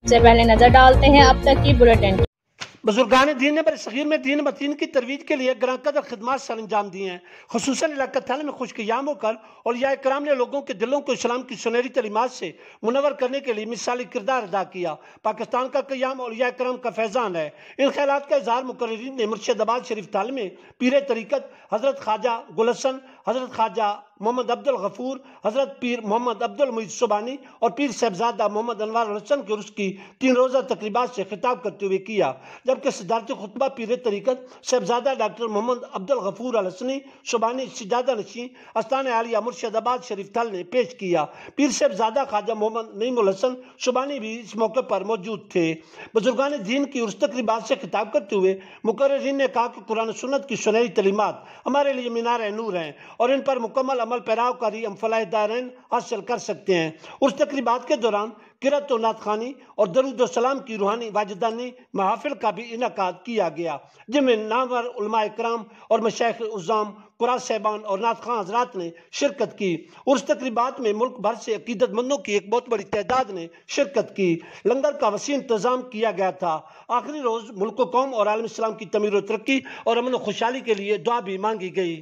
سے پہلے نظر ڈالتے ہیں اب تک کی بلیٹن۔ بزرگان دین نے برصغیر میں دین متین کی ترویج کے لیے گراں قدر خدمات سر انجام دی ہیں، خصوصاً علاقہ تھل میں خوش قیام ہو کر اولیاء کرام نے لوگوں کے دلوں کو اسلام کی سنہری تعلیمات سے منور کرنے کے لیے مثالی کردار ادا کیا۔ پاکستان کا قیام اولیاء کرام کا فیضان ہے۔ ان خیالات کا اظہار مقررین نے مرشد آباد شریف تھل میں پیر طریقت حضرت خواجہ گل حسن، حضرت خواجہ محمد عبد الغفور، حضرت پیر محمد عبد المعید سبحانی اور پیر صاحبزادہ محمد انوار الحسن کے عرس کی 3 روزہ تقریبات سے خطاب کرتے ہوئے کیا، جبکہ صدارتی خطبہ پیر طریقت صاحبزادہ ڈاکٹر محمد عبد الغفور الحسنی سبحانی سجادہ نشین استان عالیہ مرشد آباد شریف تھل نے پیش کیا۔ پیر صاحبزادہ خواجہ محمد نعیم الحسن سبحانی بھی اس موقع پر موجود تھے۔ بزرگان دین کی عرس تقریبات سے خطاب کرتے ہوئے مقررین نے کہا کہ قرآن و سنت کی سنہری تعلیمات ہمارے لیے مینار نور ہیں اور ان پر مکمل عمل پیراوکاری ہم فلاح دارین حاصل کر سکتے ہیں۔ اس تقریبات کے دوران قرأت و نعت خوانی اور درود و سلام کی روحانی واجدانی محافل کا بھی انعقاد کیا گیا، جن میں نامور علماء اکرام اور مشائخ عظام، قراء صاحبان اور نعت خواں حضرات نے شرکت کی۔ اس تقریبات میں ملک بھر سے عقیدت مندوں کی ایک بہت بڑی تعداد نے شرکت کی۔ لنگر کا وسیع انتظام کیا گیا تھا۔ آخری روز ملک و قوم اور عالم اسلام کی تعمیر و ترقی اور امن و خوشحالی کے لیے دعا بھی مانگی گئی۔